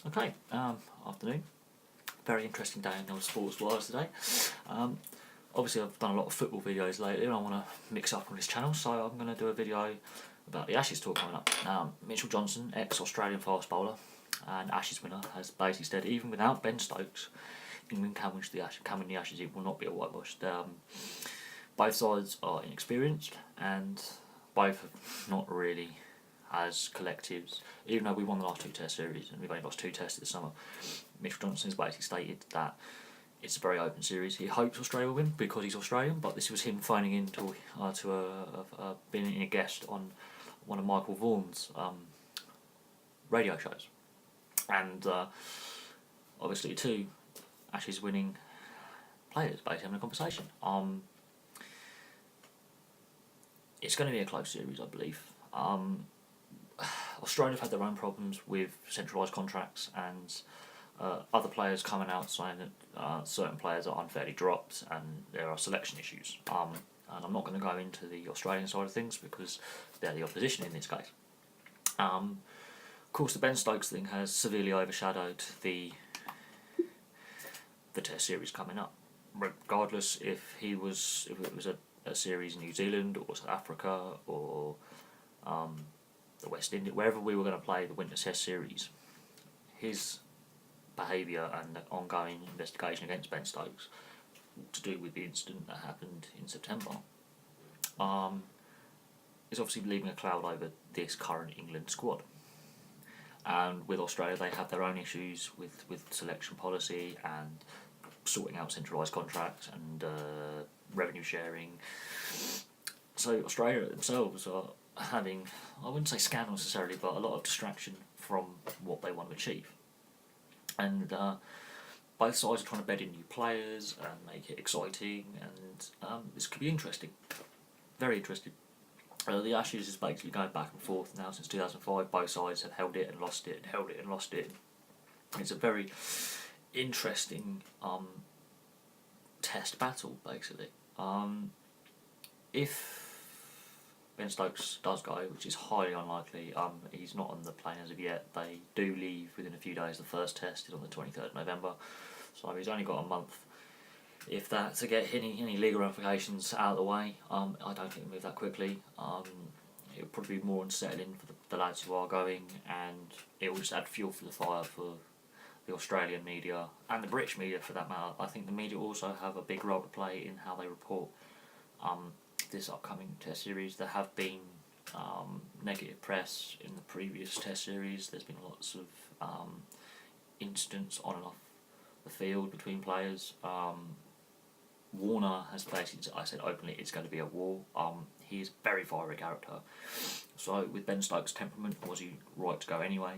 Okay, afternoon. Very interesting day in the sports wise today. Obviously I've done a lot of football videos lately and I want to mix up on this channel, so I'm going to do a video about the Ashes tour coming up. Mitchell Johnson, ex-Australian fast bowler and Ashes winner, has basically said even without Ben Stokes, England can win the Ashes. It will not be a whitewash. Both sides are inexperienced and both have not really, as collectives, even though we won the last two test series and we've only lost two tests this summer, Mitchell Johnson has basically stated that it's a very open series. He hopes Australia will win because he's Australian, but this was him phoning in to being a guest on one of Michael Vaughan's radio shows, and obviously two Ashes winning players basically having a conversation. It's going to be a close series, I believe. Australia have had their own problems with centralised contracts and other players coming out saying that certain players are unfairly dropped and there are selection issues. And I'm not going to go into the Australian side of things because they're the opposition in this case. Of course, the Ben Stokes thing has severely overshadowed the Test series coming up. Regardless if it was a series in New Zealand or South Africa or the West Indies, wherever we were going to play the Winter Test series, his behaviour and the ongoing investigation against Ben Stokes to do with the incident that happened in September is obviously leaving a cloud over this current England squad. And with Australia, they have their own issues with selection policy and sorting out centralised contracts and revenue sharing. So Australia themselves are having, I wouldn't say scandal necessarily, but a lot of distraction from what they want to achieve. And both sides are trying to bed in new players and make it exciting, and this could be interesting, very interesting. The Ashes is basically going back and forth now since 2005. Both sides have held it and lost it and held it and lost it. It's a very interesting test battle, basically. If Ben Stokes does go, which is highly unlikely, he's not on the plane as of yet. They do leave within a few days. The first test is on the 23rd of November, so he's only got a month, if that, to get any legal ramifications out of the way. I don't think he'll move that quickly. It'll probably be more unsettling for the lads who are going, and it will just add fuel for the fire for the Australian media and the British media for that matter. I think the media also have a big role to play in how they report this upcoming test series. There have been negative press in the previous test series. There's been lots of incidents on and off the field between players. Warner has basically, I said openly, it's going to be a war. He is a very fiery character. So with Ben Stokes' temperament, was he right to go anyway?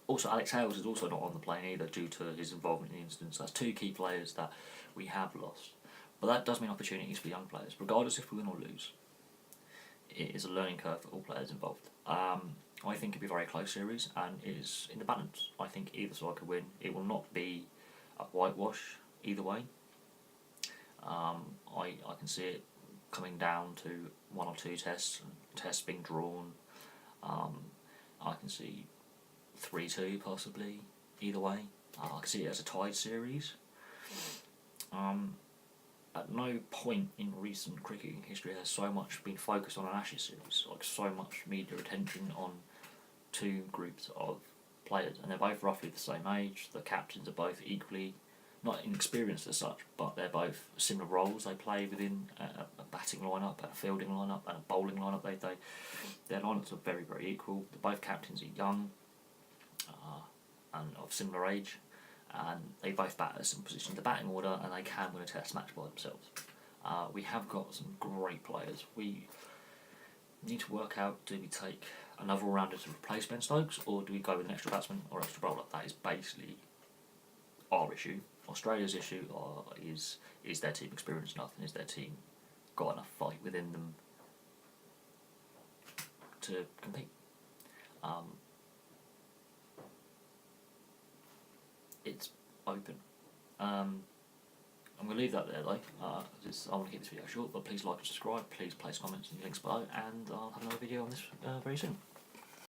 Also, Alex Hales is also not on the plane either due to his involvement in the incidents. That's two key players that we have lost. But that does mean opportunities for young players, regardless if we win or lose. It is a learning curve for all players involved. I think it'll be a very close series and it is in the balance. I think either side could win. It will not be a whitewash either way. I can see it coming down to one or two tests being drawn. I can see 3-2 possibly either way. I can see it as a tied series. At no point in recent cricketing history has so much been focused on an Ashes series, like so much media attention on two groups of players, and they're both roughly the same age. The captains are both equally, not inexperienced as such, but they're both similar roles they play within a batting lineup, a fielding lineup, and a bowling lineup. Their lineups are very, very equal. Both captains are young and of similar age, and they both bat at some position in the batting order, and they can win a test match by themselves. We have got some great players. We need to work out, do we take another all-rounder to replace Ben Stokes, or do we go with an extra batsman or extra bowler? That is basically our issue. Australia's issue is their team experienced enough, and is their team got enough fight within them to compete. It's open. I'm going to leave that there though. I want to keep this video short, but please like and subscribe, please place comments in the links below, and I'll have another video on this very soon.